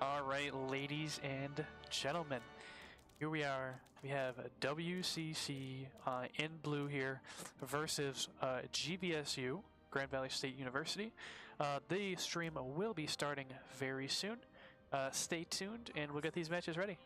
All right, ladies and gentlemen, here we are. We have WCC in blue here versus GVSU, Grand Valley State University. The stream will be starting very soon. Stay tuned, and we'll get these matches ready.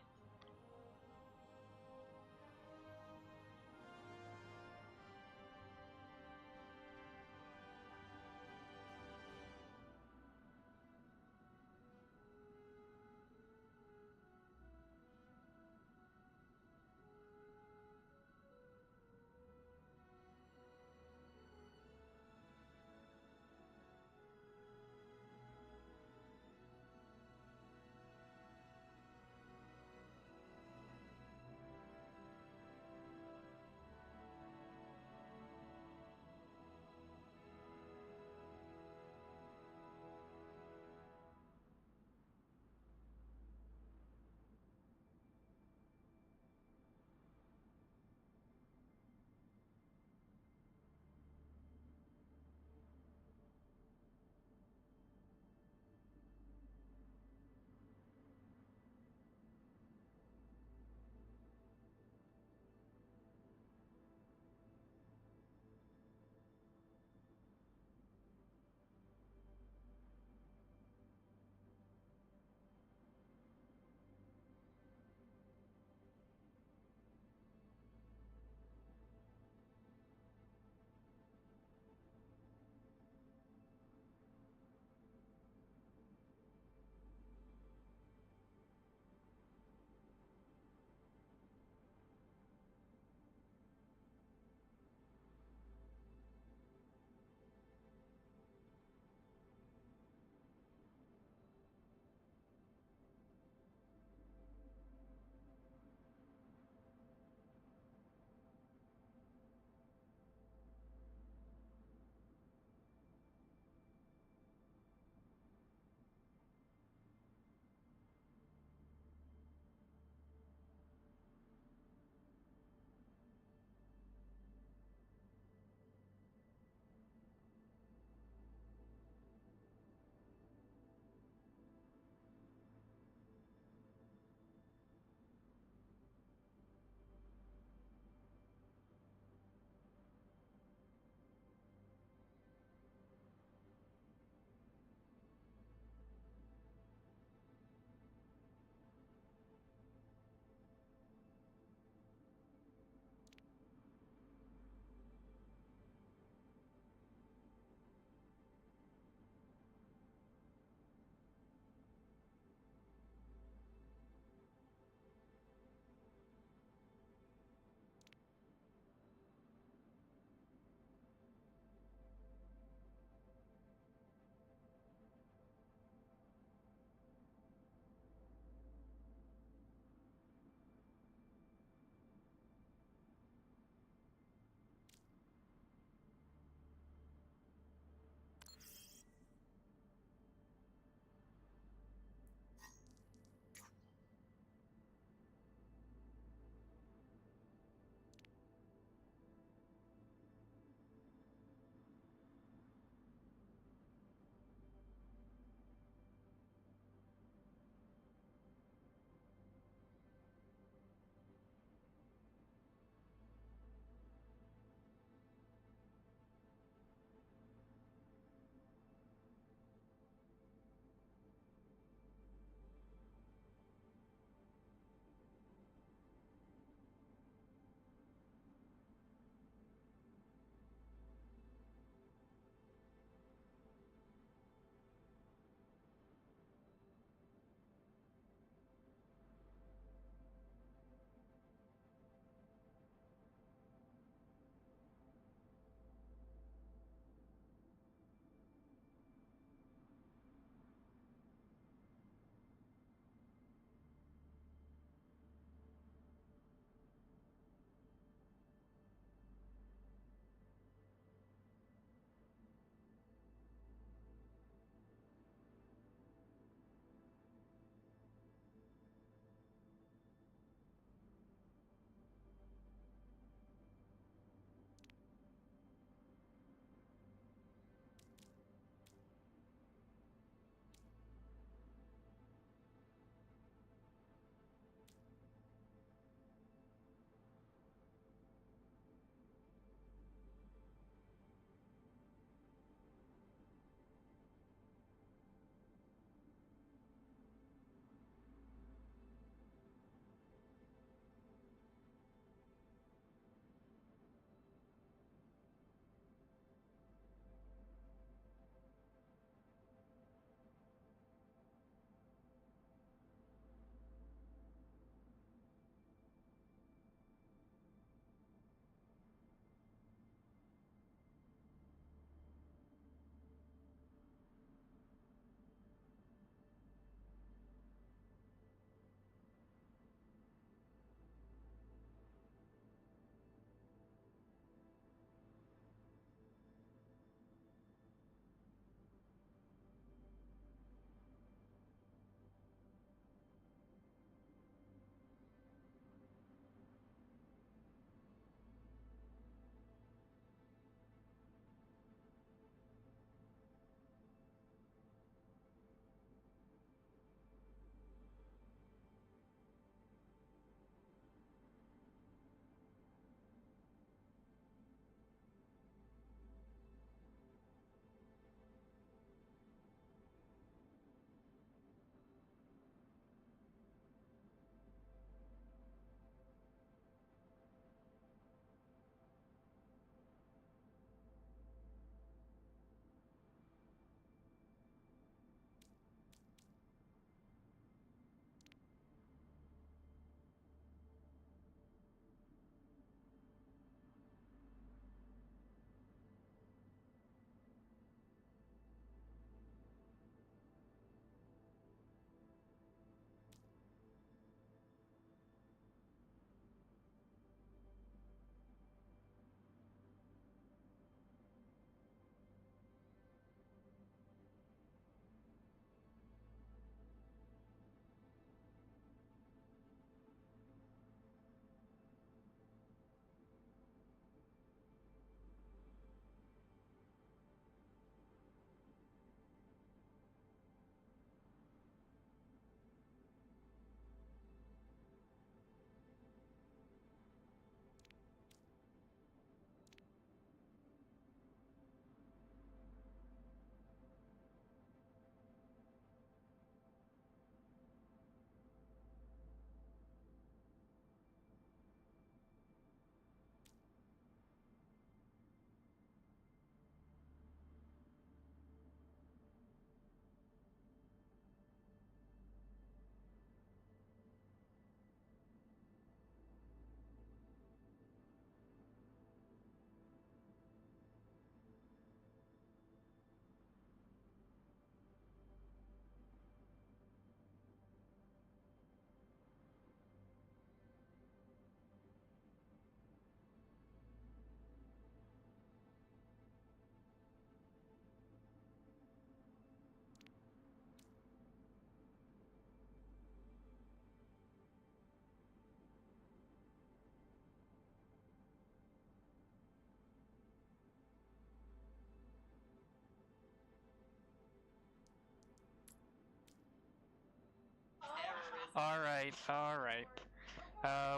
Alright, alright.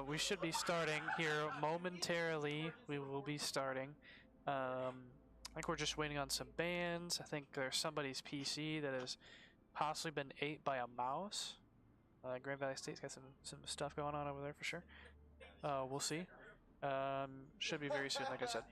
We should be starting here momentarily. We will be starting. I think we're just waiting on some bans. I think there's somebody's PC that has possibly been ate by a mouse. Grand Valley State's got some stuff going on over there for sure. We'll see. Should be very soon, like I said.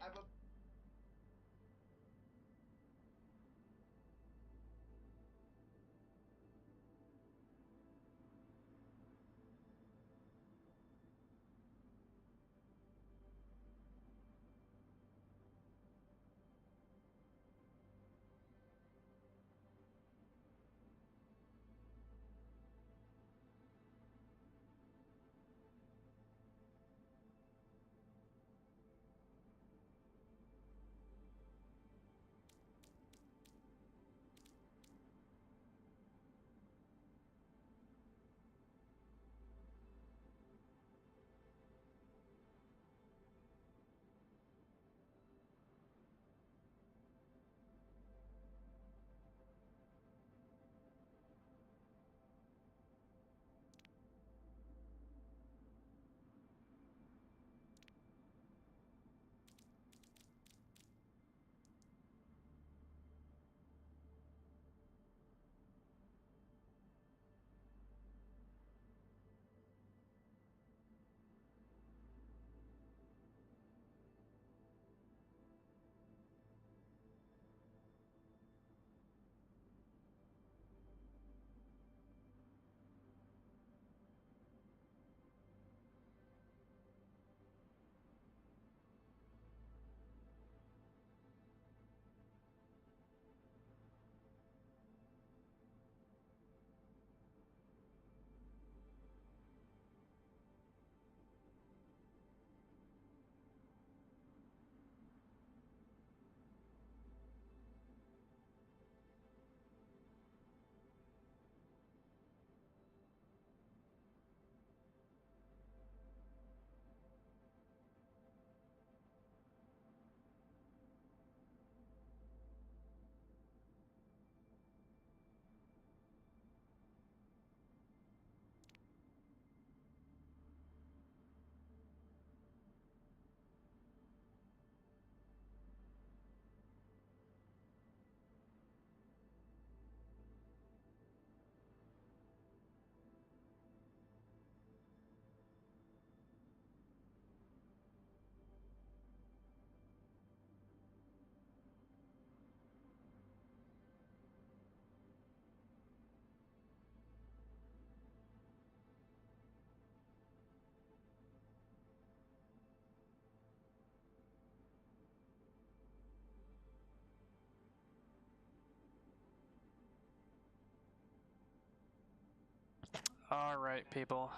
Alright, people.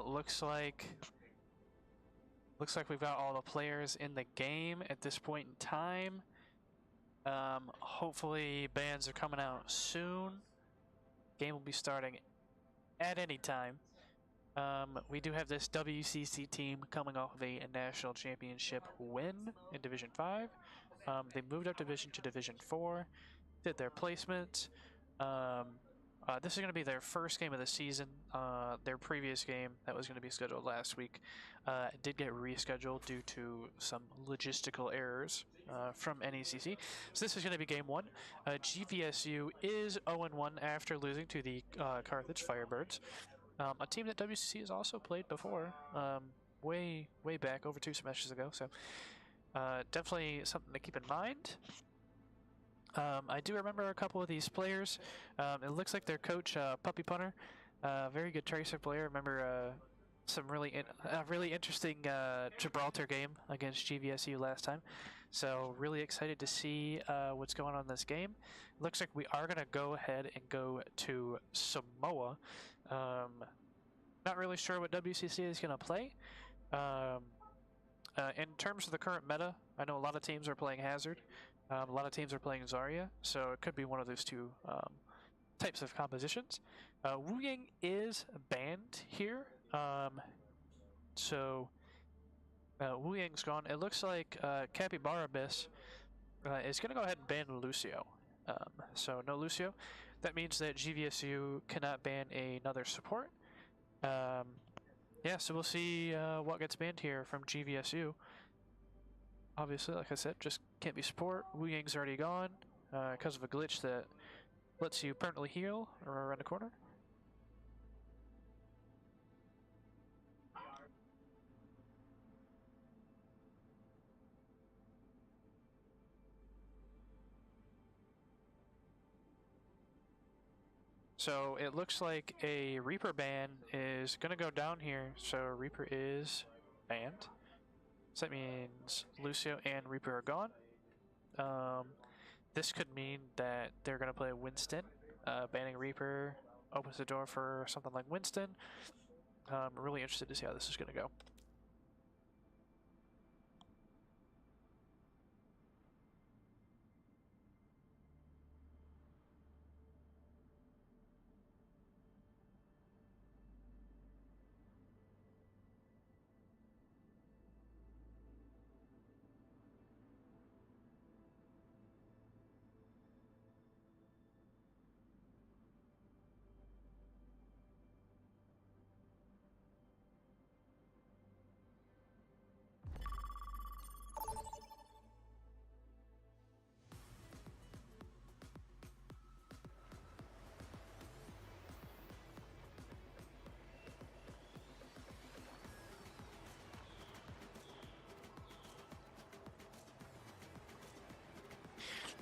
Looks like we've got all the players in the game at this point in time. Hopefully bans are coming out soon. Game will be starting at any time. We do have this WCC team coming off of a national championship win in Division V. They moved up division to Division IV, did their placement. This is going to be their first game of the season. Their previous game that was going to be scheduled last week did get rescheduled due to some logistical errors from NECC. So this is going to be game one. GVSU is 0-1 after losing to the Carthage Firebirds, a team that WCC has also played before, way back, over 2 semesters ago. So definitely something to keep in mind. I do remember a couple of these players. It looks like their coach, Puppy Punter, very good tracer player. Remember some really interesting Gibraltar game against GVSU last time. So really excited to see what's going on in this game. Looks like we are going to go ahead and go to Samoa. Not really sure what WCC is going to play. In terms of the current meta, I know a lot of teams are playing Hazard. A lot of teams are playing Zarya, so it could be one of those two types of compositions. Wu Ying is banned here, so Wu Ying's gone. It looks like Capybara Abyss is going to go ahead and ban Lucio. So no Lucio. That means that GVSU cannot ban another support. Yeah, so we'll see what gets banned here from GVSU. Obviously, like I said, just can't be support. Wu Yang's already gone because of a glitch that lets you permanently heal around the corner. So it looks like a Reaper ban is going to go down here. So Reaper is banned. So that means Lucio and Reaper are gone. This could mean that they're going to play Winston. Banning Reaper opens the door for something like Winston. I'm really interested to see how this is going to go.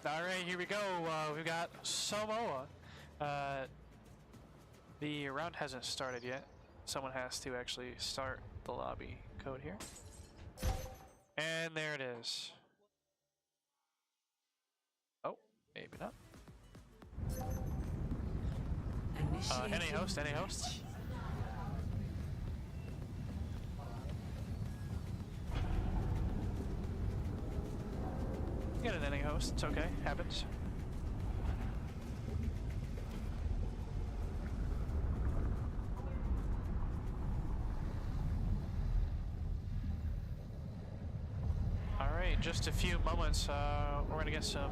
Alright, here we go. We've got Samoa. The round hasn't started yet. Someone has to actually start the lobby code here. And there it is. Oh, maybe not. Any host, any host? Get an any host, it's okay, happens. Alright, just a few moments, we're gonna get some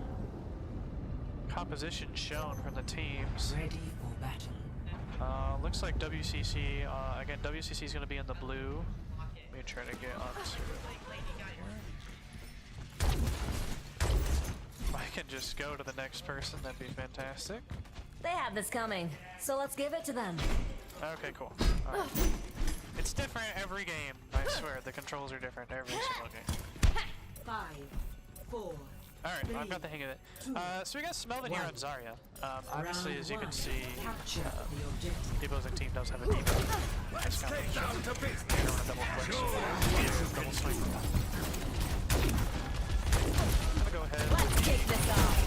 composition shown from the teams. Ready for battle. Looks like WCC, again, WCC is gonna be in the blue. Let me try to get onto I can just go to the next person, that'd be fantastic. They have this coming, so let's give it to them. Okay, cool. Right. It's different every game, I swear. The controls are different every single game. 5, 4. Alright, I've got the hang of it. So we got Smelvin here on Zarya. Obviously, as you can see, the opposing team does have a deep. Nice combination. They don't want to double click, so double swing. I'm gonna go ahead. Let's kick this off.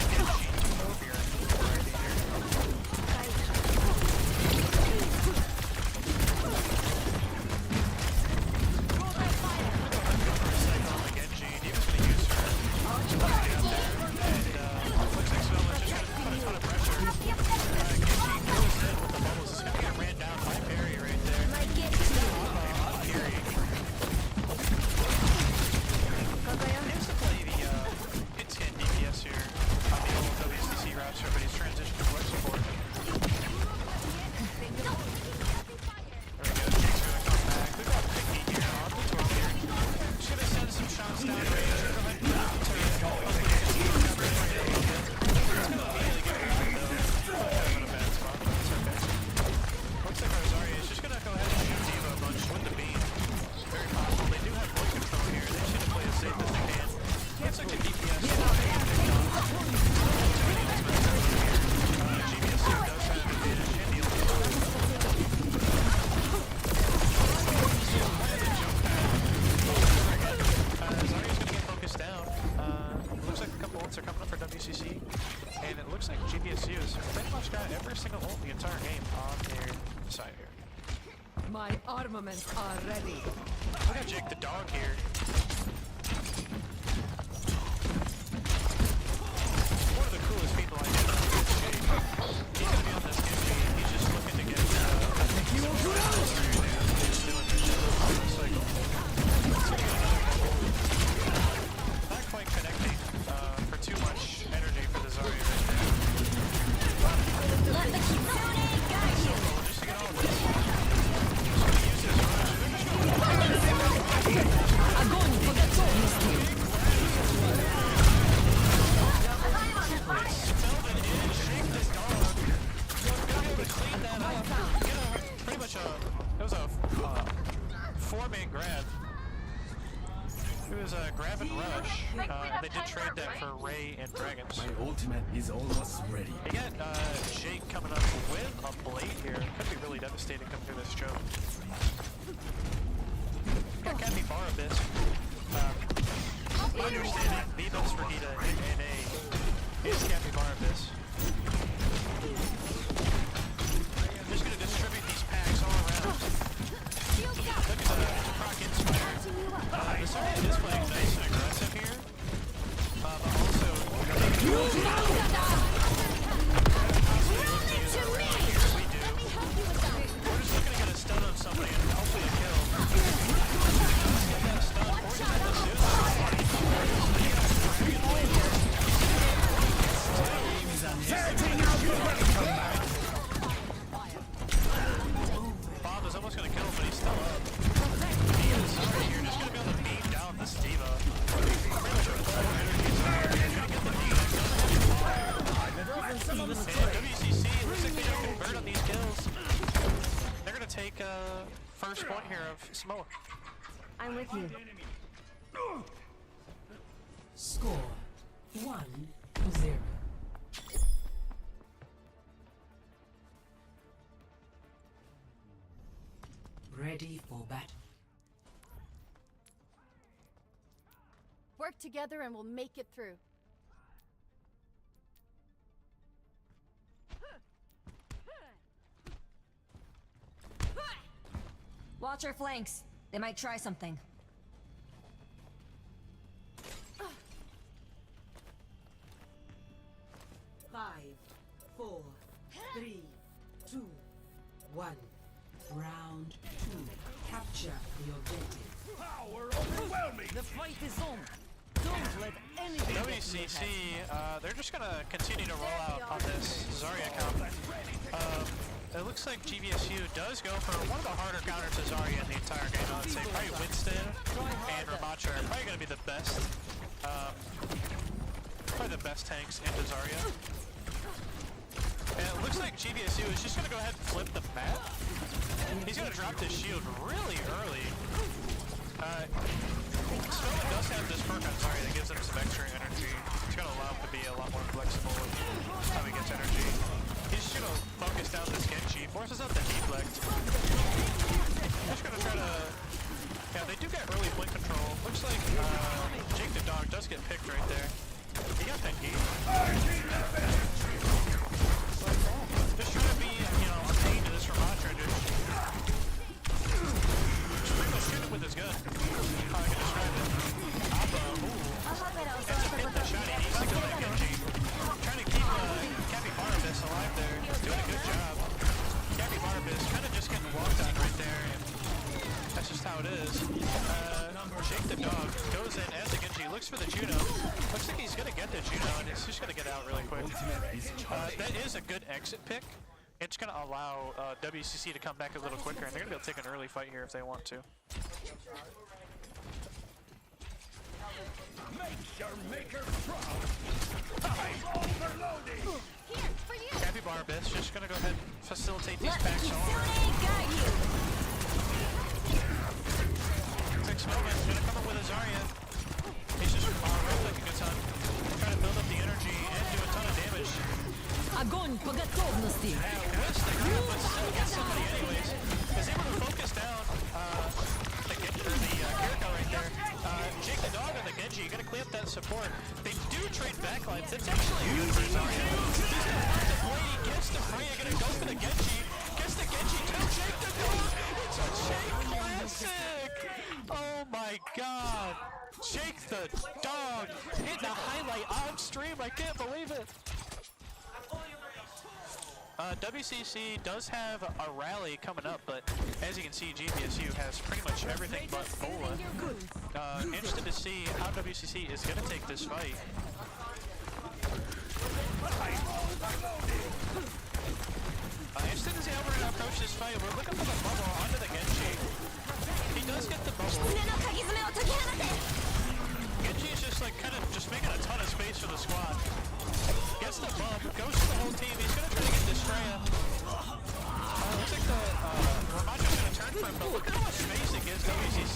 are coming up for WCC, and it looks like GVSU has pretty much got every single ult the entire game on their side here. My armaments are ready. Look at Jake the dog here. One of the coolest people I know is Jake. He's gonna be on this Genji. He's just looking to get he's doing the cycle. Not quite connecting for too much energy for the Zarya right there. Let the Kitsune guide you. Just to get all of this. four-man grab. It was a grab and rush. They did trade that for Ray and Dragons. My ultimate is almost ready. You got Jake coming up with a blade here. Could be really devastating coming through this choke. Got Capybara Abyss. Understanding the best for Hita in NA is Capybara Abyss. I'm just going to distribute these packs all around. Look at the proc inspire. The Zarya is playing nice and aggressive here. But also, we do. We're just looking to get a stun on somebody and hopefully a kill. Get that stun, or he's got the Bob is almost going to kill him, but he's still up. He is sorry here, just going to be able to beam down this diva. Pretty much with full energy Zarya. He's going to get the diva. And WCC, looks like they don't convert on these kills. They're going to take first point here of Samoa. I'm with you. Score 1-0. Ready for battle. Work together and we'll make it through. Watch our flanks. They might try something. Five, 4, 3, 2, 1. Round 2. Capture the objective. Power overwhelming! The fight is on. Don't let anything WCC, they're just gonna continue to roll out on this Zarya comp. It looks like GVSU does go for one of the harder counters to Zarya in the entire game. I would say probably Winston and Ramacha are probably gonna be the best, probably the best tanks into Zarya. And it looks like GVSU is just gonna go ahead and flip the map. He's gonna drop this shield really early. Snowman does have this perk on Zarya that gives him some extra energy. It's gonna allow him to be a lot more flexible with how he gets energy. He's just gonna focus down this Genji, forces out the deflect. Just gonna try to... Yeah, they do get early blink control. Looks like Jake the Dog does get picked right there. He got that heat. Just trying to be, you know, a pain to this Ramacha. Just pretty much shoot him with his gun. How I can describe it. Appa, ends up hitting the shot. He needs to kill that Genji. Trying to keep Capybara Abyss alive there. He's doing a good job. Capybara Abyss kind of just getting walked on right there. And that's just how it is. Jake the Dog goes in as the Genji, looks for the Juno. Looks like he's gonna get the Juno, and it's just gonna get out really quick. That is a good exit pick. It's gonna allow WCC to come back a little quicker, and they're gonna be able to take an early fight here if they want to. Make your maker proud! I'm overloading! Capybara Abyss just gonna go ahead and facilitate these packs all around. Looks like Snowman's gonna come up with a Zarya. He's just right-clicking a ton, trying to build up the energy and do a ton of damage. Огонь по готовности. Whiffs the grab, but still gets somebody anyways. Is able to focus down the Kiriko right there. Jake the Dog on the Genji, you gotta clean up that support. They do trade backlines. That's actually good for Zarya. He's gonna find the blade, he gets the Freya, gonna go for the Genji. Gets the Genji, kill Jake the Dog! It's a Jake classic! Oh my god! Jake the Dog hitting a highlight on stream, I can't believe it! WCC does have a rally coming up, but as you can see, GVSU has pretty much everything but Bola. Interested to see how WCC is going to take this fight. Interested to see how we're going to approach this fight. We're looking for the bubble onto the Genji. He does get the bubble. Genji is just like kind of just making a ton of space for the squad. Gets the bump, goes to the whole team. He's going to try to get this Freya. Looks like the Ramacha's going to turn for him, but look at how much space it gives WCC.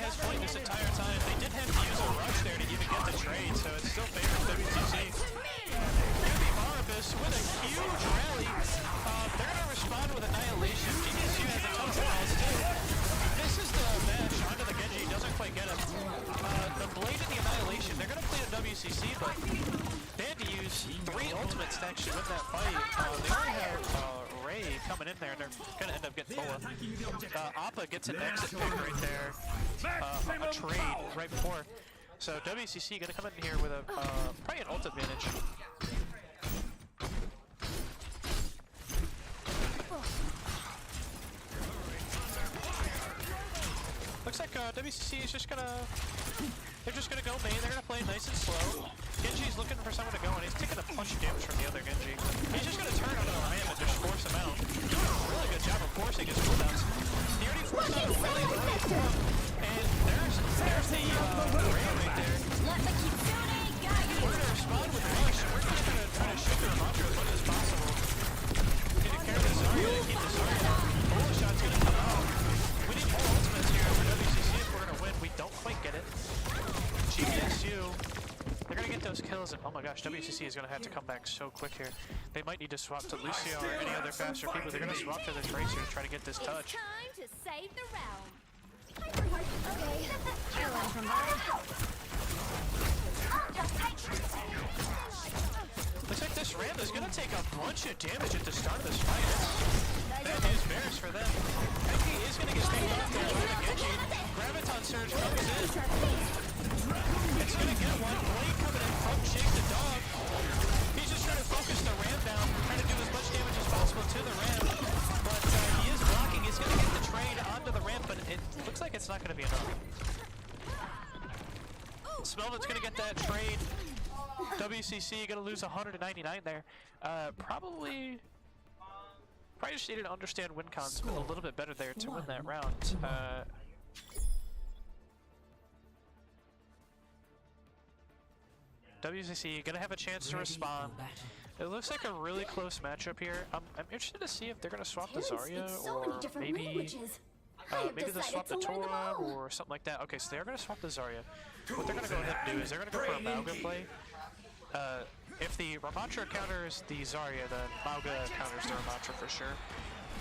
has point this entire time. They did have to use a rush there to even get the trade, so it still favors WCC. Gabby Barabas with a huge rally. They're going to respond with Annihilation. GVSU has a ton of walls too. This is the match onto the Genji, doesn't quite get him. The Blade and the Annihilation, they're going to play a WCC, but they had to use 3 ultimates to actually win that fight. They already had Ray coming in there, and they're going to end up getting Boa. Appa gets an exit pick right there, a trade right before. So WCC going to come in here with a probably an ult advantage. Looks like WCC is just gonna, they're just gonna go main. They're gonna play nice and slow. Genji's looking for someone to go, and he's taking a bunch of damage from the other Genji. He's just gonna turn onto the Ram and just force him out. Doing a really good job of forcing his cooldowns. He already forced out a really brilliant form, and there's the Ram right there. We're gonna respond with Rush, and we're just gonna try to shoot the Ramontra as much as possible. Gonna carry the Zarya to keep the Zarya. Bola shot's gonna come out. We need more ultimates here for WCC if we're gonna win. We don't quite get it. GVSU, they're gonna get those kills, and oh my gosh, WCC is gonna have to come back so quick here. They might need to swap to Lucio or any other faster people. They're gonna swap to the Tracer to try to get this touch. Time to save the realm. Looks like this Ram is gonna take a bunch of damage at the start of this fight. Bad news bears for them. Becky is gonna get picked off there by the Genji. Graviton Surge comes in. It's gonna get one. Blade coming in from Jake the Dog. He's just trying to focus the Ram down, trying to do as much damage as possible to the Ram. But he is blocking. He's gonna get the trade onto the Ram, but it looks like it's not gonna be enough. Smelvin's gonna get that trade. WCC gonna lose 199 there. Probably just needed to understand win cons a little bit better there to win that round. WCC gonna have a chance to respond. It looks like a really close matchup here. I'm interested to see if they're gonna swap the Zarya or maybe they'll swap the Tora or something like that. Okay, so they're gonna swap the Zarya. What they're gonna go ahead and do is they're gonna go for a Mauga play. If the Ramontra counters the Zarya, then Mauga counters the Ramontra for sure.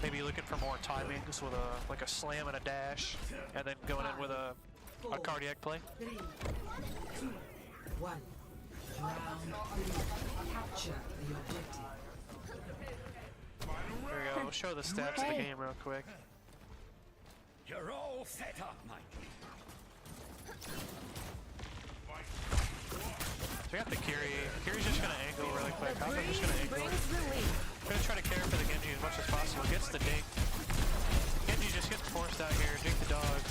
Maybe looking for more timings with a slam and a dash, and then going in with a cardiac play. 3, 2, 1. Round 3. Capture the objective. There we go. We'll show the stats of the game real quick. You're all set up, Mike. So we got the Kiri. Kiri's just gonna angle really quick. I'm just gonna angle. Gonna try to care for the Genji as much as possible. Gets the dink. Genji just gets forced out here. Dink the dog.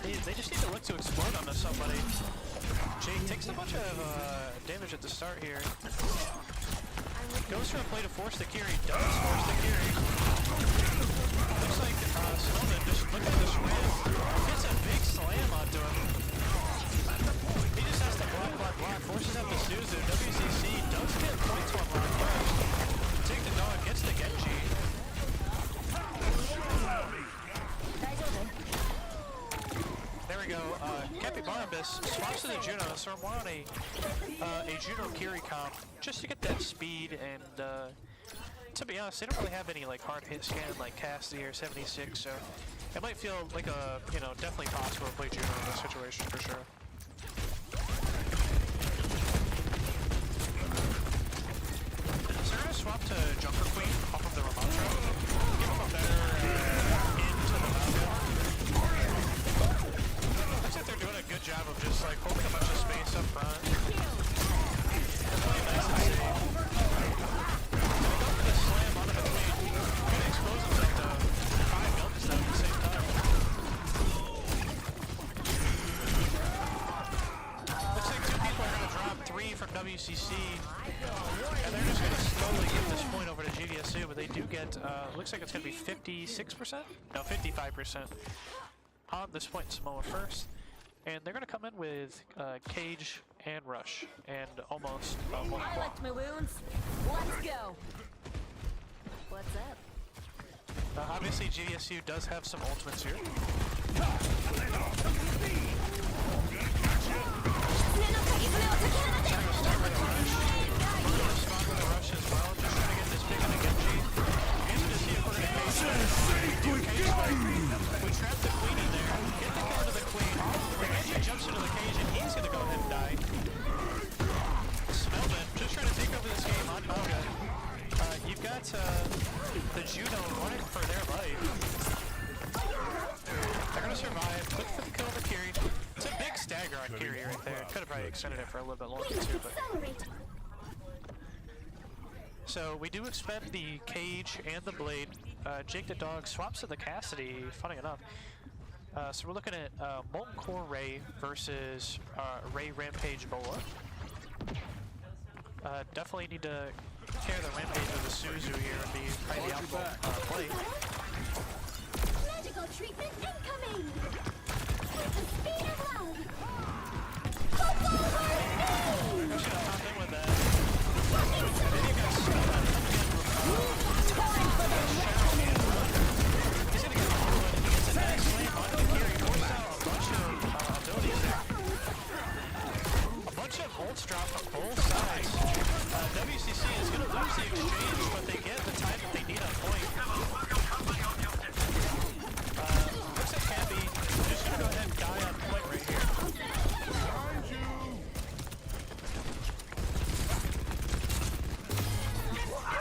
They just need to look to explode onto somebody. Jake takes a bunch of damage at the start here. Goes for a play to force the Kiri. Does force the Kiri. Looks like Snowman just looking at this Ram. Gets a big slam onto him. He just has to block. Forces up the Suzu. WCC does get points one round first. Take the dog, gets the Genji. There we go. Cappy Barnabas swaps to the Juno, so we're more on a Juno Kiri comp just to get that speed. And to be honest, they don't really have any like hard hit scan like Cassidy or 76, so it might feel like a definitely possible to play Juno in this situation for sure. So we're gonna swap to Junker Queen off of the Ramontra. Give him a better into the Mauga. Looks like they're doing a good job of just like holding a bunch of space up front. They're playing nice and safe. They go for the slam onto the Queen. Gonna expose himself to 5 milks though at the same time. Looks like 2 people are gonna drop 3 from WCC. And they're just going to slowly get this point over to GVSU, but they do get, looks like it's going to be 56%? No, 55% on this point in Samoa first. And they're going to come in with Cage and Rush, and almost one I claw. licked my wounds. Let's go. What's up? Obviously, GVSU does have some ultimates here. The Juno running for their life. They're gonna survive. Look for the kill over Kiri. It's a big stagger on Kiri right there. Could have probably extended it for a little bit longer too, but. So we do expend the cage and the blade. Jake the Dog swaps to the Cassidy, funny enough. So we're looking at Molten Core Ray versus Ray Rampage Boa. Definitely need to tear the Rampage with the Suzu here and be probably the optimal play. Magical treatment incoming! With the speed of love! I'm just gonna pop in with that. Then you guys stop on him again. He's gonna get a hold of it. He gets a nice slam onto the gear. He forces out a bunch of abilities there. A bunch of ults drop on both sides. WCC is going to lose the exchange, but they get the time that they need on point. Looks like Cabby just going to go ahead and die on point right here.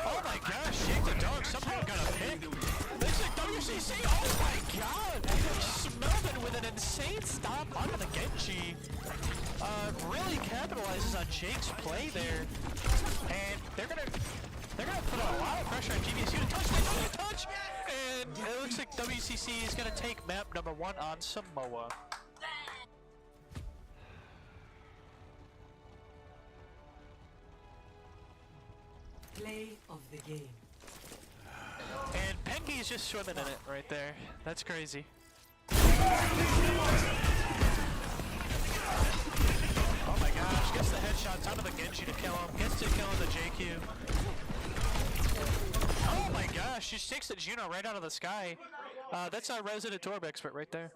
Oh my gosh, Jake the Dog somehow got a pick. Looks like WCC, oh my god! Smelvin with an insane stop onto the Genji. Really capitalizes on Jake's play there, and they're gonna put a lot of pressure on GVSU to touch. They don't get touch, and it looks like WCC is gonna take map number 1 on Samoa. Play of the game. And Penky is just swimming in it right there. That's crazy. Oh my gosh, gets the headshots out of the Genji to kill him, gets to kill the JQ. Oh my gosh, she just takes the Juno right out of the sky. That's our resident Torb expert right there.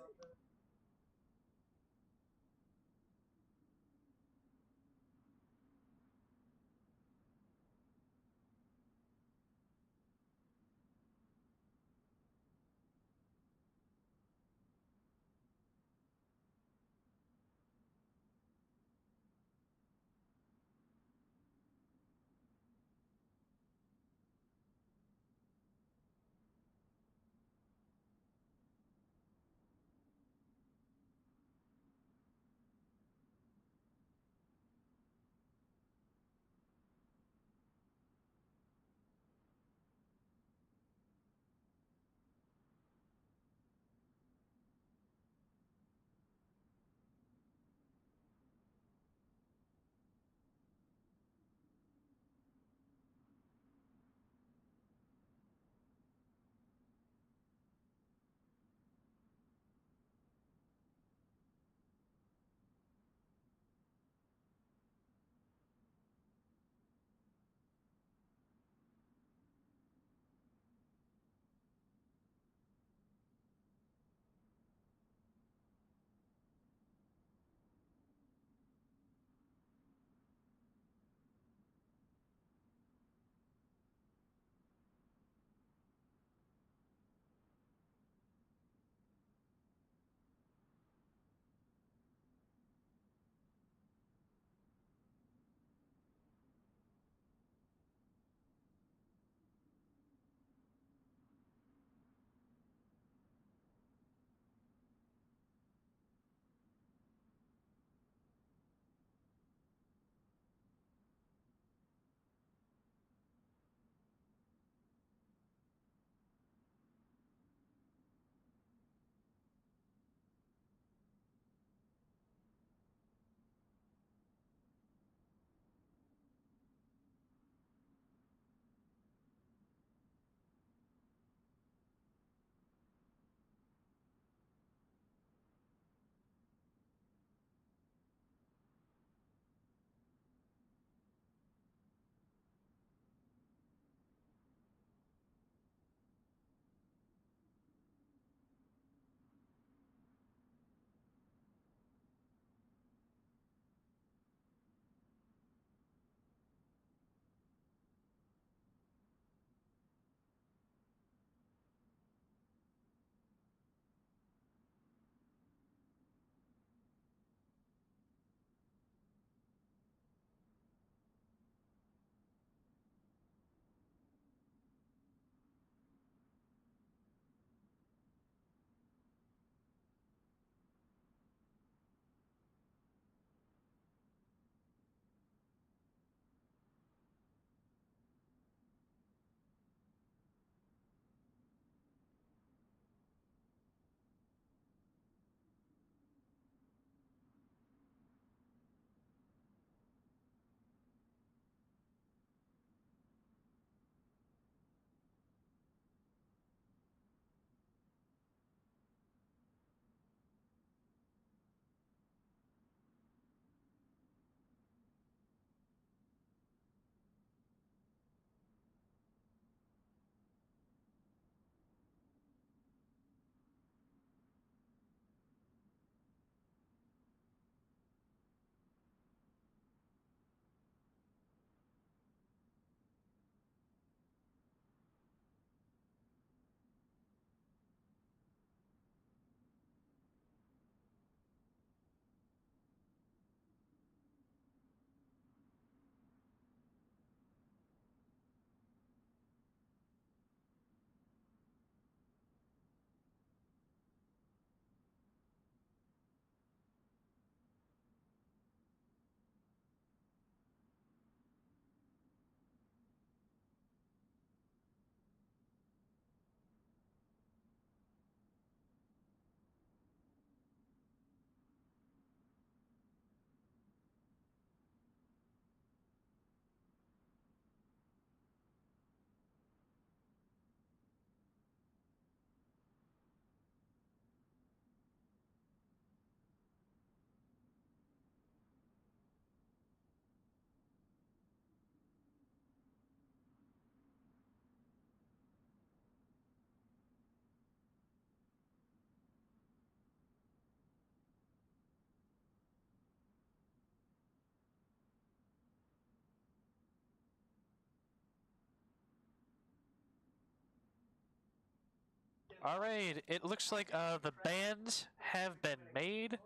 Alright, it looks like the bans have been made.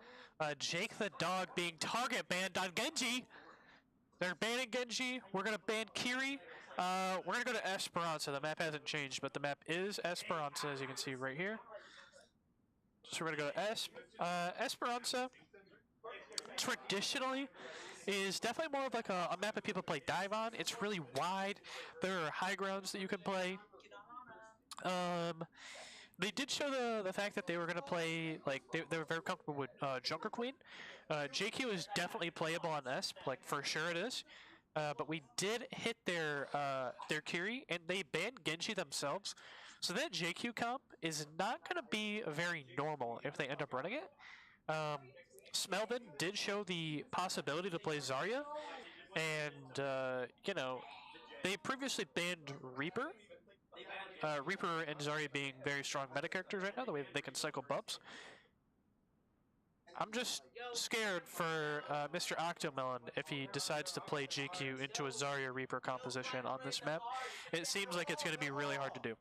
Jake the dog being target banned on Genji. They're banning Genji. We're gonna ban Kiri. We're gonna go to Esperanza. The map hasn't changed, but the map is Esperanza, as you can see right here. So we're gonna go to Esperanza. Traditionally, is definitely more of like a map that people play dive on. It's really wide. There are high grounds that you can play. They did show the fact that they were going to play, like, they were very comfortable with Junker Queen. JQ is definitely playable on Esp, like, for sure it is. But we did hit their Kiri, and they banned Genji themselves. So that JQ comp is not going to be very normal if they end up running it. Smelvin did show the possibility to play Zarya, and, you know, they previously banned Reaper. Reaper and Zarya being very strong meta characters right now, the way that they can cycle buffs. I'm just scared for Mr. Octomelon if he decides to play GQ into a Zarya Reaper composition on this map. It seems like it's going to be really hard to do.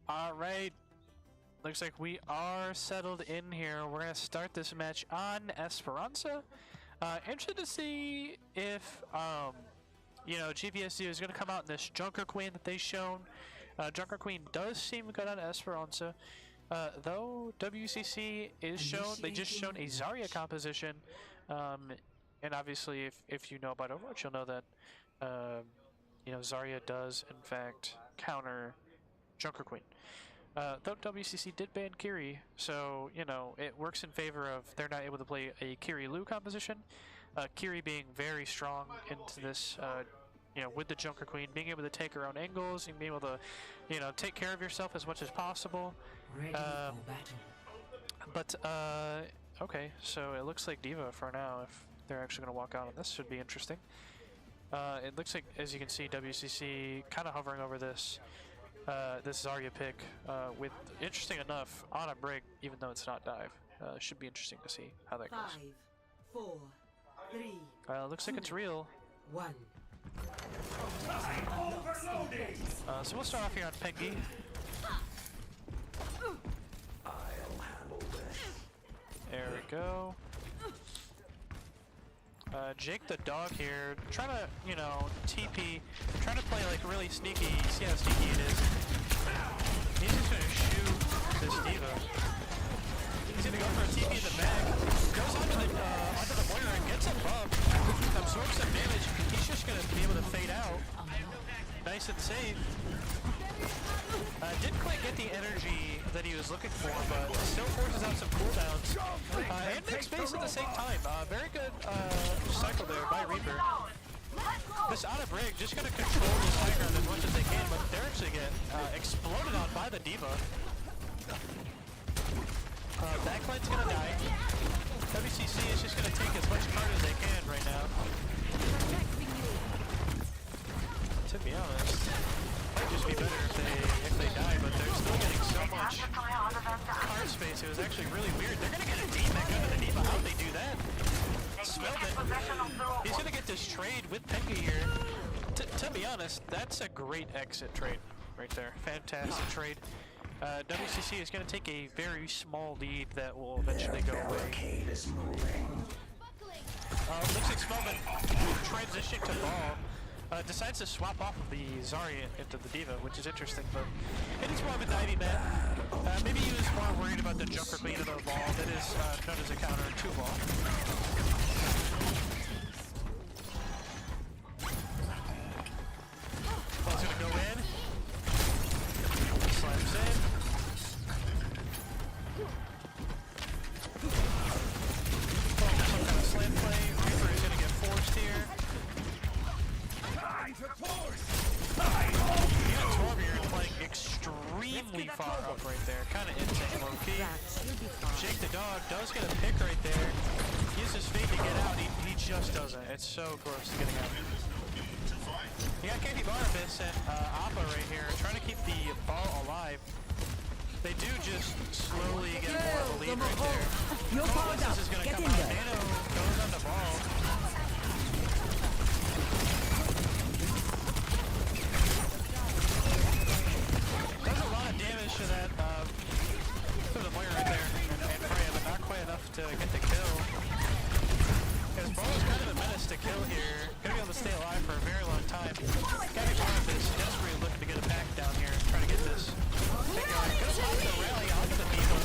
Alright, looks like we are settled in here. We're going to start this match on Esperanza. Interested to see if, you know, GVSU is going to come out in this Junker Queen that they've shown. Junker Queen does seem good on Esperanza. Though WCC is shown, they just shown a Zarya composition. And obviously, if you know about Overwatch, you'll know that, you know, Zarya does, in fact, counter Junker Queen. Though WCC did ban Kiri, so, you know, it works in favor of they're not able to play a Kiri-Lu composition. Kiri being very strong into this, you know, with the Junker Queen, being able to take her own angles and being able to, you know, take care of yourself as much as possible. Ready for battle. But, okay, so it looks like Diva for now, if they're actually going to walk out on this, should be interesting. It looks like, as you can see, WCC kind of hovering over this. This Zarya pick, with, interesting enough, on a break, even though it's not dive. Should be interesting to see how that goes. 5, 4, 3. Looks like it's real. 1. So we'll start off here on Pengi. There we go. Jake the dog here, trying to, you know, TP, trying to play like really sneaky. You see how sneaky it is. He's just gonna shoot this Diva. He's gonna go for a TP in the back. Goes onto the border and gets a bump. Absorbs some damage. He's just gonna be able to fade out. Nice and safe. Didn't quite get the energy that he was looking for, but still forces out some cooldowns. And makes space at the same time. Very good cycle there by Reaper. This out of break, just going to control this high ground as much as they can, but they're actually get exploded on by the Diva. Backline's going to die. WCC is just going to take as much card as they can right now. To be honest, might just be better if they die, but they're still getting so much card space. It was actually really weird. They're gonna get a D-Mech under the Diva. How'd they do that? Smelled it. He's gonna get this trade with Pengi here. To be honest, that's a great exit trade right there. Fantastic trade. WCC is gonna take a very small lead that will eventually go away. Looks like Smellman transitioning to ball. Decides to swap off of the Zarya into the Diva, which is interesting, but it is more of a divey map. Maybe he was more worried about the Junker Queen of the ball that is known as a counter 2 ball. up right there. Kind of insane low key. Jake the dog does get a pick right there. Uses fate to get out. He just doesn't. It's so close to getting out. You got KP Barnabas and Appa right here trying to keep the ball alive. They do just slowly get more of a lead right there. This is going to come out. Nano goes on the ball. Does a lot of damage to that, to the Moira right there, and Freya, but not quite enough to get the kill. Because Ball is kind of a menace to kill here. Gonna be able to stay alive for a very long time. Gotta be part of this. Desperately looking to get a pack down here, trying to get this. Take going. Gonna pop the rally onto the D.Va.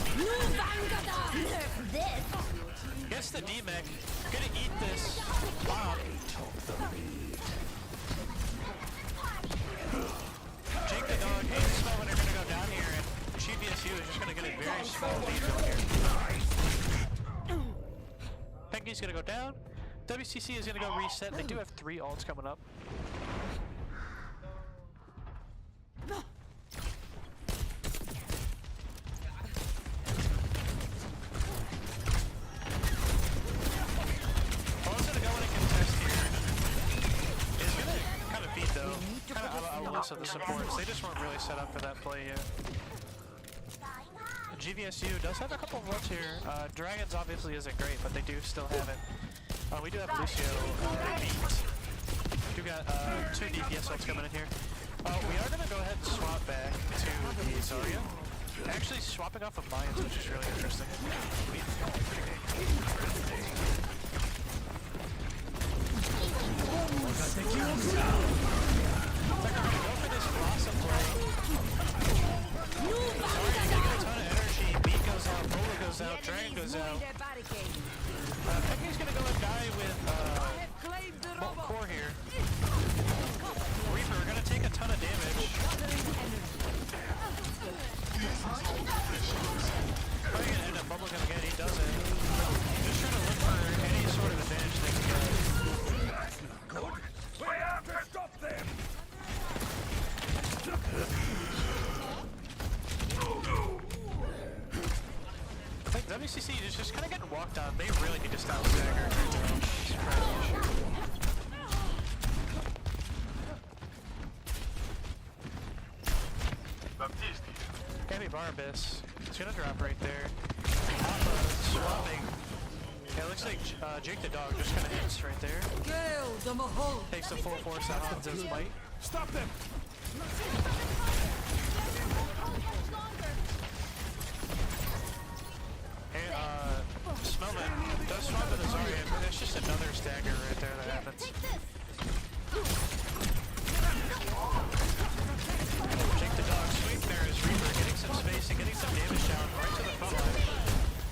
Gets the D-Mech. Gonna eat this bomb. Jake the dog and Snowman are gonna go down here, and GVSU is just gonna get a very small lead over here. Penguin's gonna go down. WCC is gonna go reset. They do have 3 ults coming up. Ball's gonna go in and contest here. Is gonna kind of beat though. Kind of out of list of the supports. They just weren't really set up for that play yet. GVSU does have a couple of ults here. Dragons obviously isn't great, but they do still have it. We do have Lucio beat. We do got 2 DPS ults coming in here. We are going to go ahead and swap back to the Zarya. Actually swapping off of Mayans, which is really interesting. It's like we're going to go for this Blossom play. Zarya getting a ton of energy. Beat goes out, Bola goes out, Dragon goes out. Pekka's gonna go and die with Molten Core here. Reaper gonna take a ton of damage. Probably gonna end up bubbling him again, he doesn't. Just trying to look for any sort of advantage they can get. Good. We have to stop them. I think WCC is just kind of getting walked on. They really need to stop Stagger. Heavy Barnabas. He's gonna drop right there. Swapping. Yeah, it looks like Jake the dog just kind of hits right there. Takes the full force out of his might. Stop them. Snowman does swap with the Zarya, but it's just another stagger right there that happens. Jake the dog sweep there is Reaper getting some space and getting some damage down right to the front line.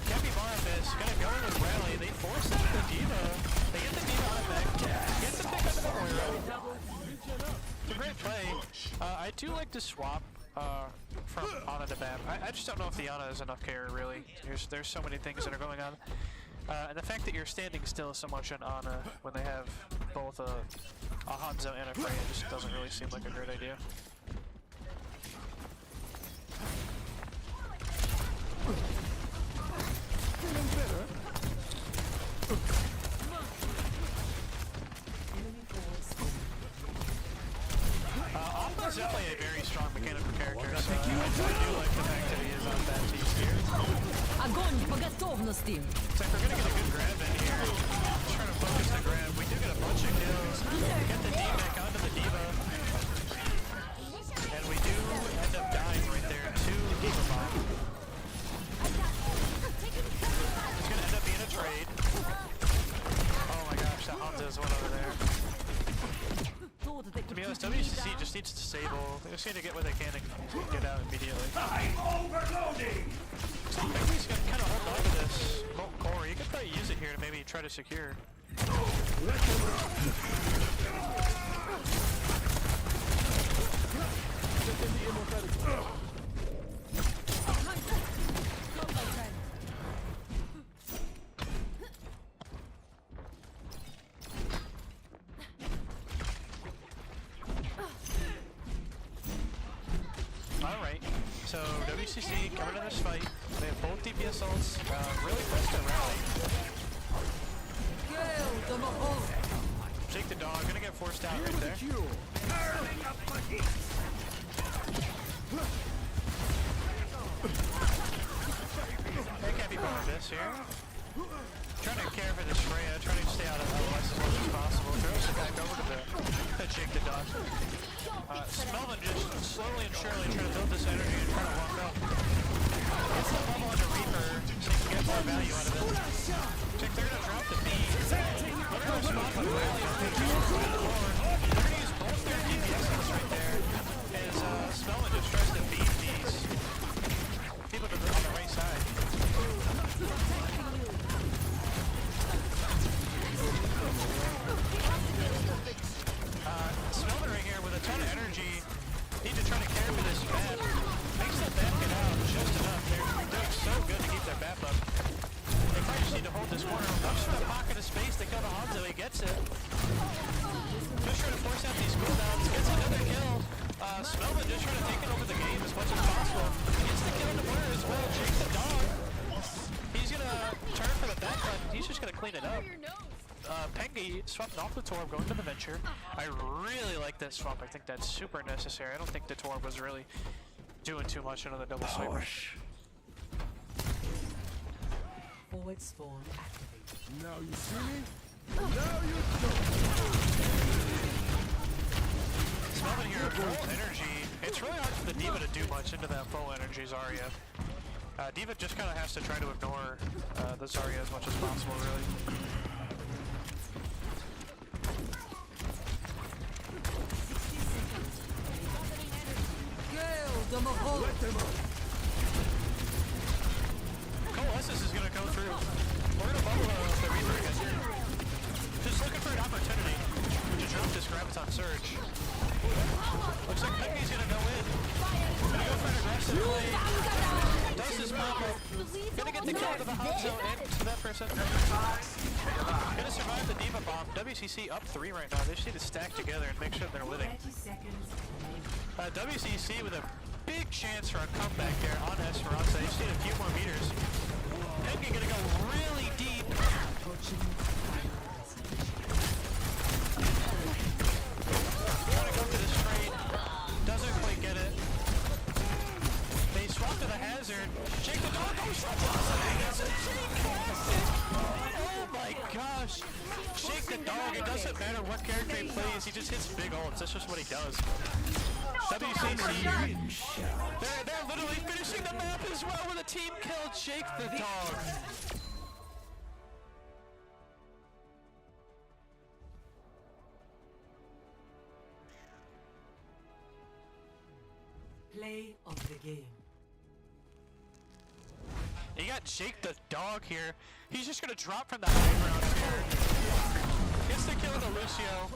Cappy Barnabas gonna go in with Rally. They force out the D.Va. They get the D.Va on it back. Gets the pick up in the Moira. It's a great play. I do like to swap from Ana to Bab. I just don't know if the Ana is enough care, really. There's so many things that are going on. And the fact that you're standing still so much on Ana when they have both a Hanzo and a Freya just doesn't really seem like a great idea. Is definitely a very strong mechanical character, so I do like the fact that he is on that team here. Огонь по готовности. It's like we're gonna get a good grab in here. Just trying to focus the grab. We do get a bunch of kills. Get the D-Mech onto the D.Va. And we do end up dying right there to D.Va Bomb. It's gonna end up being a trade. Oh my gosh, that Hanzo's one over there. To be honest, WCC just needs to disable. They just need to get what they can and get out immediately. I'm overloading. So maybe he's gonna kind of hold on to this Molten Core. You could probably use it here to maybe try to secure. So WCC coming in this fight. They have both DPS ults. Really pressed their rally. Jake the dog gonna get forced out right there. They can't be part of this here. Trying to care for this Freya, trying to stay out of LS as much as possible. Throws it back over to Jake the dog. Smellman just slowly and surely trying to build this energy and trying to walk up. Gets the bubble on the Reaper so he can get more value out of it. Jake, they're gonna drop the B. Look at the spot with Riley on the board. They're gonna use both their DPSs right there as Smellman just tries to beat these people on the right side. Smellman right here with a ton of energy. Need to try to carry with this map. Makes the map get out just enough. They're doing so good to keep their map up. They might just need to hold this corner. Looks for the pocket of space. They kill the Hanzo. He gets it. Just trying to force out these cooldowns. Gets another kill. Smellman just trying to take it over the game as much as possible. Gets the kill in the corner as well. Jake the dog. He's gonna turn for the back button. He's just gonna clean it up. Pengi swapping off the Torb, going to the Venture. I really like that swap. I think that's super necessary. I don't think the Torb was really doing too much into the double swiper. Forward spawn activated. Now you see me? Now you don't. Smellman here, full energy. It's really hard for the D.Va to do much into that full energy Zarya. D.Va just kind of has to try to ignore the Zarya as much as possible, really. Coalescence is going to go through. We're going to bubble the Reaper again. Just looking for an opportunity to drop this Graviton Surge. Looks like Pengi's going to go in. Going to go for an aggressive play. Does his pop-up. Going to get the kill to the Hanzo and to that person. Going to survive the D.Va bomb. WCC up 3 right now. They just need to stack together and make sure they're winning. 30 seconds. WCC with a big chance for a comeback there on Esperanza. They just need a few more meters. Pengi gonna go really deep. Trying to go for this trade. Doesn't quite get it. They swap to the hazard. Jake the dog goes for oh my gosh. Jake the dog, it doesn't matter what character he plays, he just hits big ults. That's just what he does. WCC, they're literally finishing the map as well with a team kill. Jake the dog. Play of the game. You got Jake the dog here. He's just gonna drop from the high ground here. Gets the kill with the Lucio.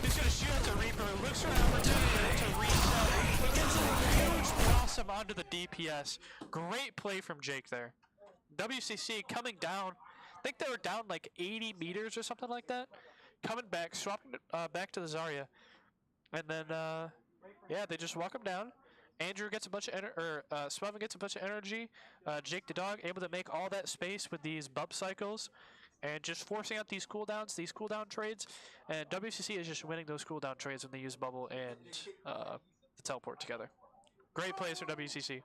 He's gonna shoot at the Reaper. Looks for an opportunity to reset. He gets a huge blossom onto the DPS. Great play from Jake there. WCC coming down. I think they were down like 80 meters or something like that. Coming back, swapping back to the Zarya. And then, yeah, they just walk him down. Andrew gets a bunch of Smellman gets a bunch of energy. Jake the dog able to make all that space with these bub cycles and just forcing out these cooldowns, these cooldown trades. And WCC is just winning those cooldown trades when they use bubble and the teleport together. Great plays for WCC.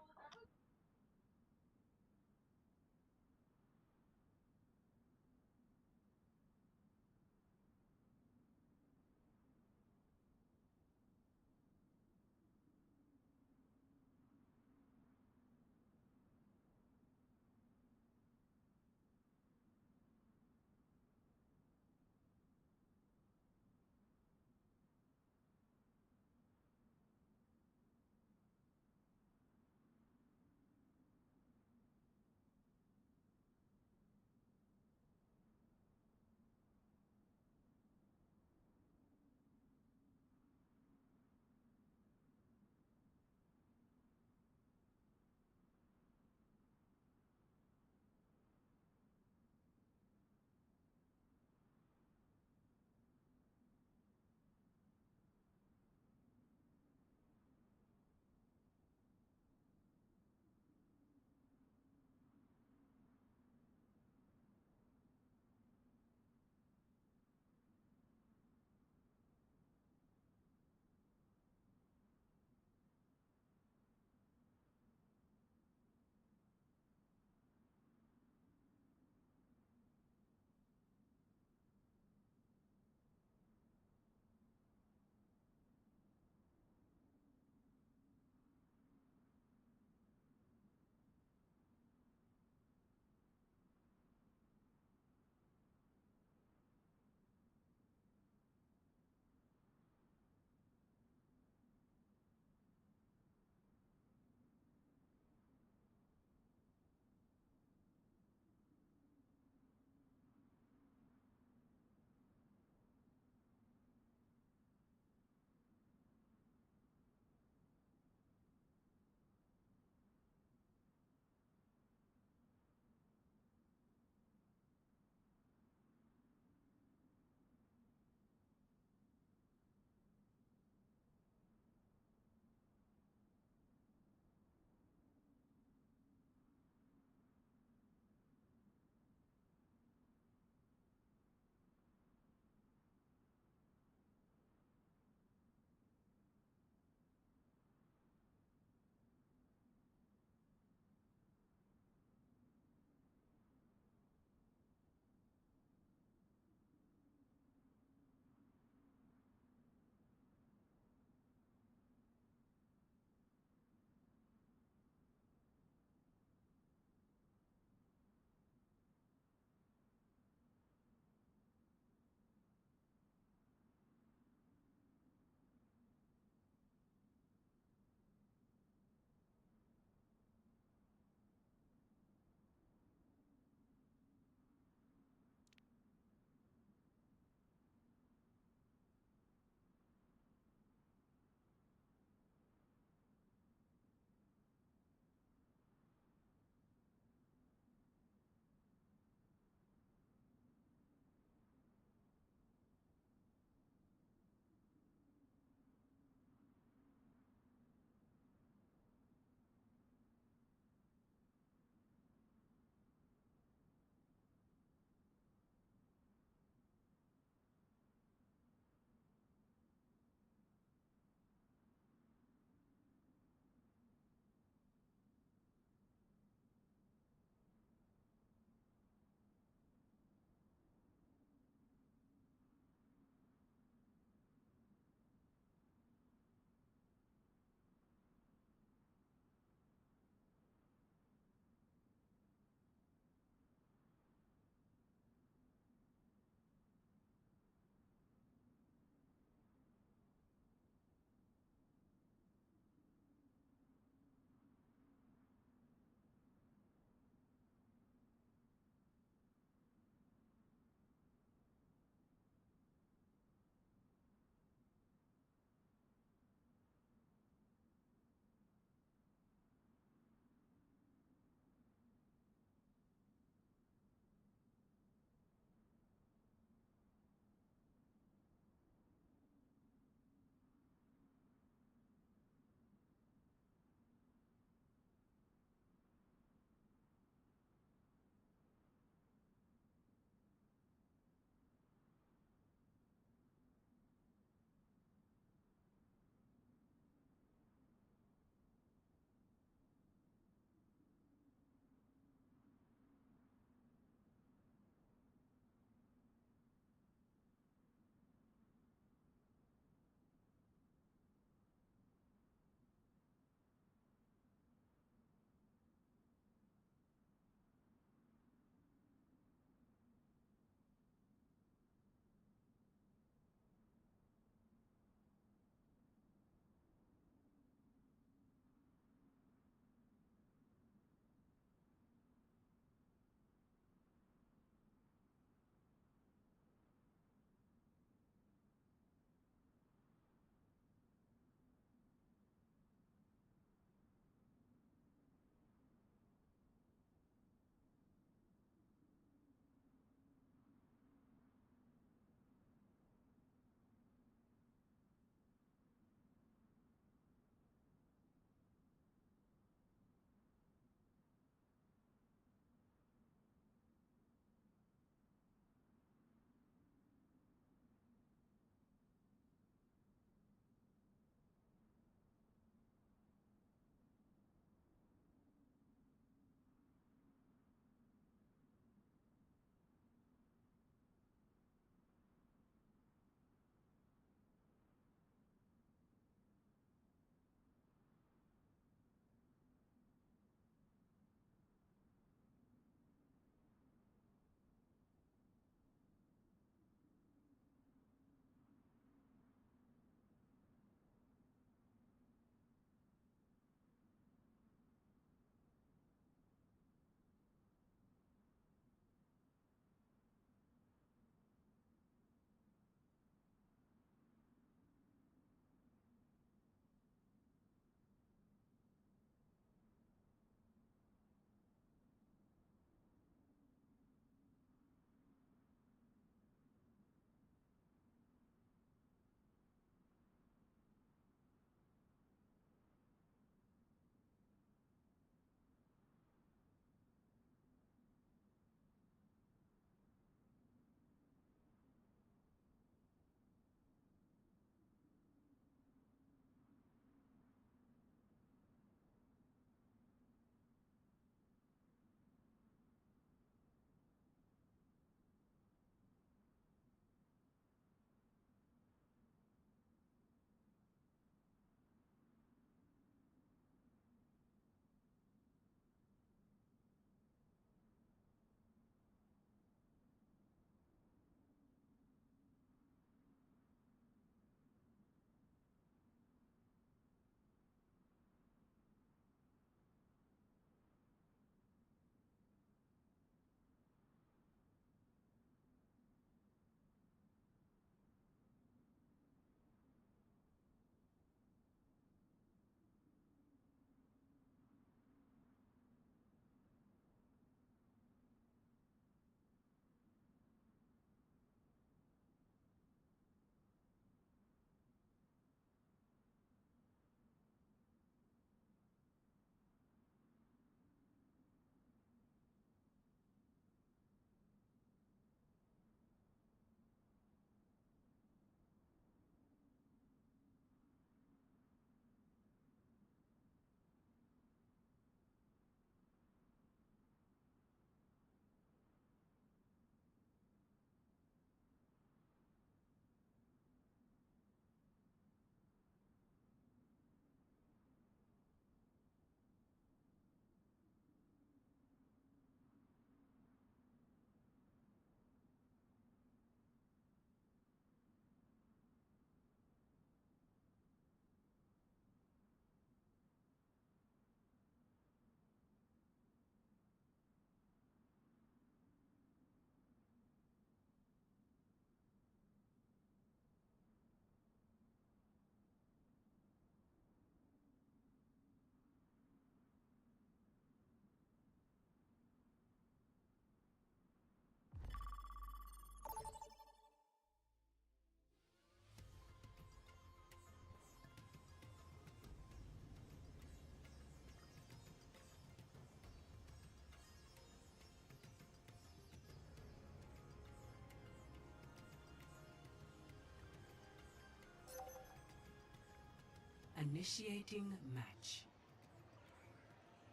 Initiating match.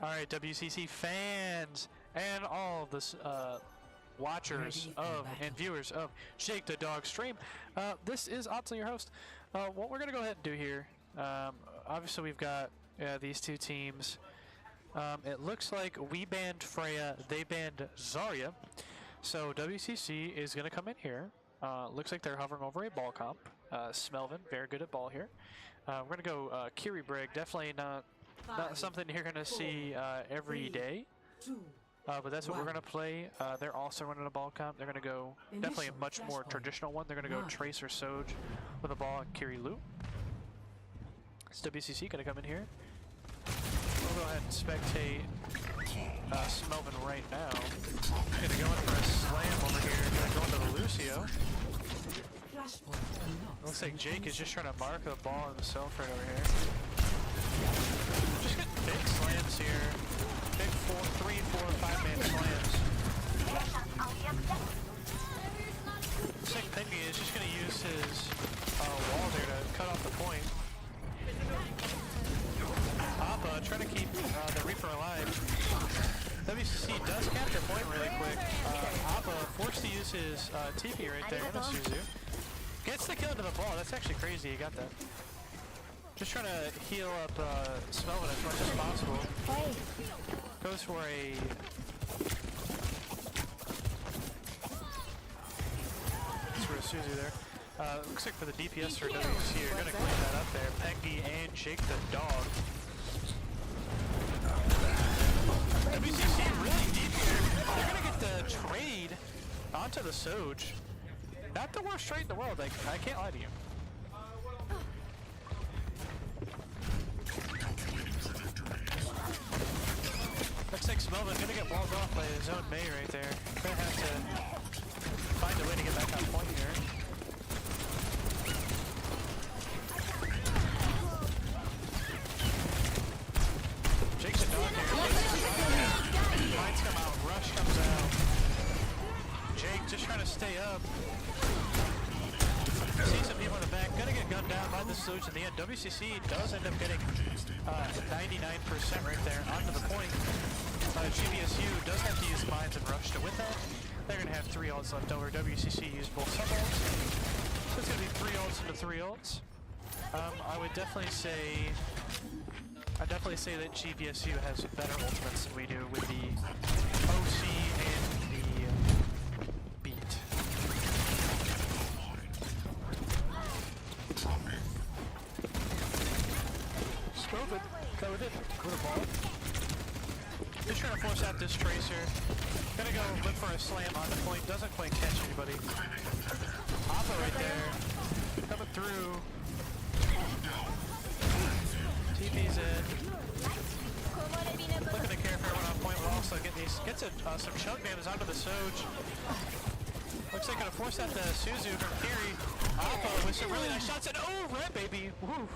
Alright, WCC fans and all of the watchers of and viewers of Shake the Dog stream. This is Otto, your host. What we're going to go ahead and do here, obviously we've got these two teams. It looks like we banned Freya, they banned Zarya. So WCC is going to come in here. Looks like they're hovering over a ball comp. Smelvin, very good at ball here. We're going to go Kiri Brig, definitely not something you're going to see every day. But that's what we're going to play. They're also running a ball comp. They're going to go definitely a much more traditional one. They're going to go Tracer Soj with a ball and Kiri Lu. It's WCC going to come in here. We'll go ahead and spectate Smelvin right now. Going to go in for a slam over here. Going to go into the Lucio. Looks like Jake is just trying to mark the ball himself right over here. Just getting big slams here. Big 3, 4, 5-man slams. Looks like Pengy is just going to use his wall there to cut off the point. Appa trying to keep the Reaper alive. WCC does capture point really quick. Appa forced to use his TP right there in a Suzu. Gets the kill into the ball. That's actually crazy. He got that. Just trying to heal up Smelvin as much as possible. Goes for a... Goes for a Suzu there. Looks like for the DPS for WC, you're going to clean that up there. Pengy and Jake the Dog. WCC really deep here. They're going to get the trade onto the Soj. Not the worst trade in the world, I can't lie to you. Looks like Smelvin's gonna get walled off by his own Mei right there. Gonna have to find a way to get back on point here. Jake's a dog here. Lights come out, Rush comes out. Jake just trying to stay up. See some people in the back, gonna get gunned down by the Soj in the end. WCC does end up getting 99% right there onto the point. GVSU does have to use mines and rush to win that. They're gonna have 3 ults left over. WCC used both sub ults. So it's gonna be 3 ults into 3 ults. I would definitely say that GVSU has better ultimates than we do with the OC and the beat. Scope covered it with a ball. Just trying to force out this Tracer. Gonna go look for a slam on the point. Doesn't quite catch anybody. Appa right there. Coming through. TP's in. Looking to care for everyone on point. We'll also get these. Gets some chunk damage onto the Soj. Looks like gonna force out the Suzu from Kiri. Appa with some really nice shots and red baby. Woo.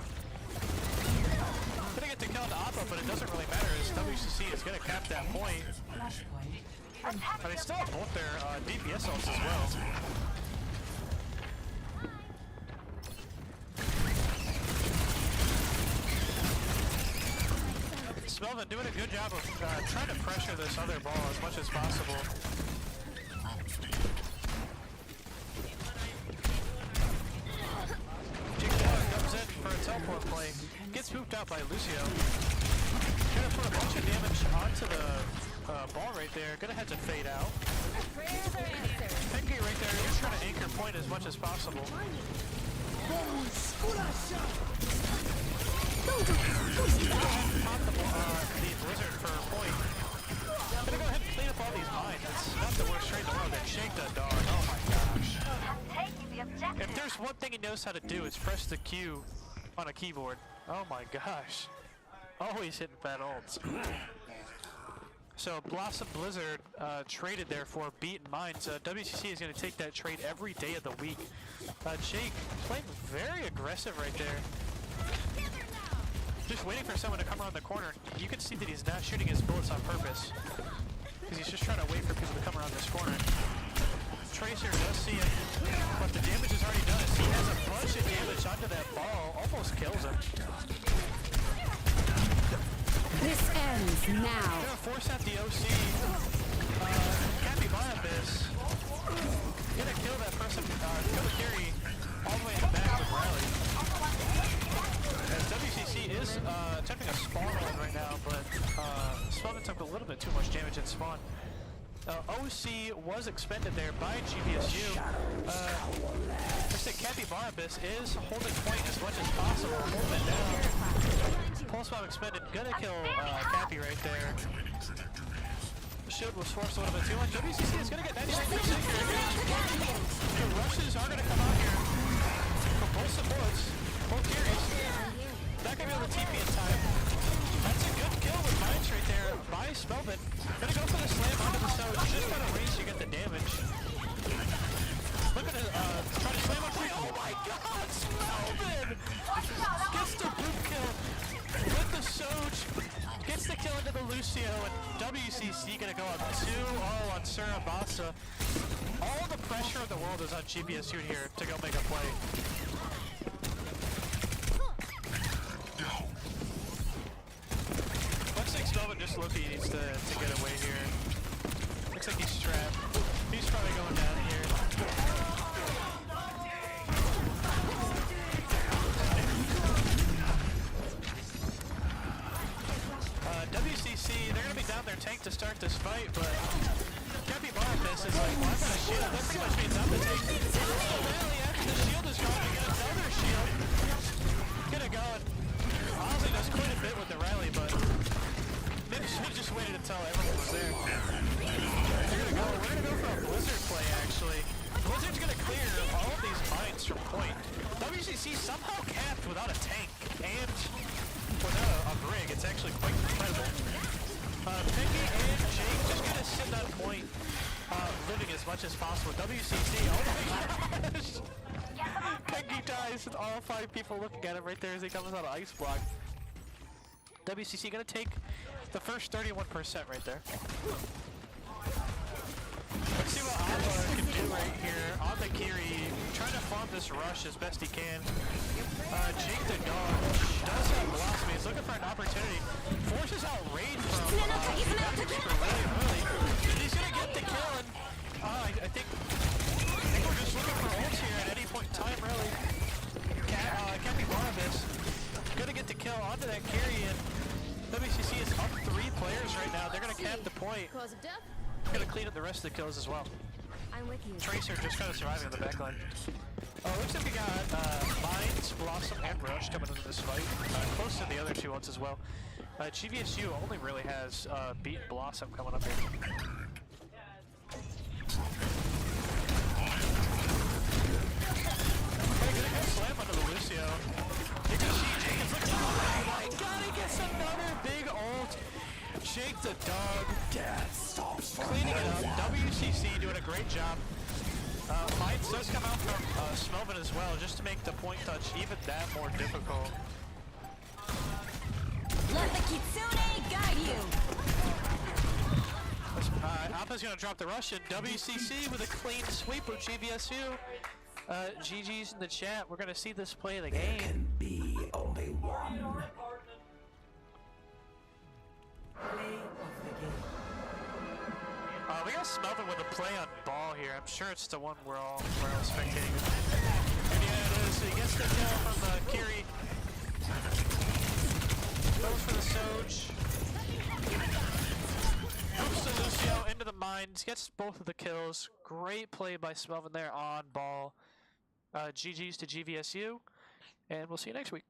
Gonna get the kill to Appa, but it doesn't really matter as WCC is gonna cap that point. But they still have both their DPS ults as well. Smelvin doing a good job of trying to pressure this other ball as much as possible. Comes in for a teleport play. Gets pooped out by Lucio. Gonna put a bunch of damage onto the ball right there. Gonna have to fade out. Pengy right there, you're trying to anchor point as much as possible. The Blizzard for a point. Gonna go ahead and clean up all these mines. It's not the worst trade in the world. That Shake that dog. Oh my gosh. If there's one thing he knows how to do, it's press the Q on a keyboard. Oh my gosh. Always hitting bad ults. So Blossom Blizzard traded there for Beaten Minds. WCC is going to take that trade every day of the week. Jake playing very aggressive right there. Just waiting for someone to come around the corner. You can see that he's not shooting his bullets on purpose, because he's just trying to wait for people to come around this corner. Tracer does see it, but the damage is already done. He has a bunch of damage onto that ball, almost kills him. This ends now. Gonna force out the OC. Cappy Barnabas. Gonna kill that person, kill the carry all the way in the back with Riley. As WCC is attempting a spawn hold right now, but Spelman took a little bit too much damage in spawn. OC was expended there by GVSU. Looks like Cappy Barnabas is holding point as much as possible, holding it down. Pulse bomb expended, gonna kill Cappy right there. The shield was forced a little bit too much. WCC is gonna get 96% here. The rushes are gonna come out here for both supports, both carries. Not gonna be able to TP in time. That's a good kill with Mines right there by Spellman. Gonna go for the slam onto the stone. Just by the race, you get the damage. Look at it, try to slam on free. Oh my god, Spellman! Gets the boot kill with the Soj. Gets the kill into the Lucio, and WCC gonna go up 2-0 on Surabasa. All the pressure in the world is on GVSU here to go make a play. Looks like Spellman just Loki needs to get away here. Looks like he's trapped. He's probably going down here. WCC, they're gonna be down their tank to start this fight, but Cappy Barnabas is like, well, I've got a shield. That pretty much means I'm the tank. Really, after the shield is gone, we get another shield. Get it going. Honestly, does quite a bit with the rally, but maybe should have just waited until everyone was there. We're gonna go for a Blizzard play, actually. Blizzard's gonna clear all of these mines from point. WCC somehow capped without a tank and without a brig. It's actually quite incredible. Peggy and Jake just gonna sit on point, living as much as possible. WCC, oh my gosh! Peggy dies with all 5 people looking at him right there as he comes out of ice block. WCC gonna take the first 31% right there. Let's see what Alba can do right here on the Kiri, trying to farm this rush as best he can. Jake the dog does have velocity, he's looking for an opportunity, forces out Raid from Reaper really early. He's gonna get the kill, and I think we're just looking for ults here at any point in time, really. Cappy Barnabas gonna get the kill onto that Kiri, and WCC is up 3 players right now. They're gonna cap the point. Cause of death? Gonna clean up the rest of the kills as well. I'm with you. Tracer just kind of surviving on the backline. Looks like we got Mines, Blossom, and Rush coming into this fight. Close to the other 2 ones as well. GVSU only really has Beat Blossom coming up here. Gonna go slam under the Lucio. You can see Jake is looking. Oh my god, he gets another big ult. Jake the dog. Cleaning it up. WCC doing a great job. Mines does come out from Smelvin as well, just to make the point touch even that more difficult. Let the Kitsune guide you. Alpha's gonna drop the rush, and WCC with a clean sweep of GVSU. GG's in the chat. We're gonna see this play of the game. Can be only one. We got Smelvin with a play on ball here. I'm sure it's the one we're all spectating. And yeah, it is. So he gets the kill from the Kiri. Goes for the Soj. Moves to Lucio into the mines. Gets both of the kills. Great play by Smelvin there on ball. GG's to GVSU. And we'll see you next week.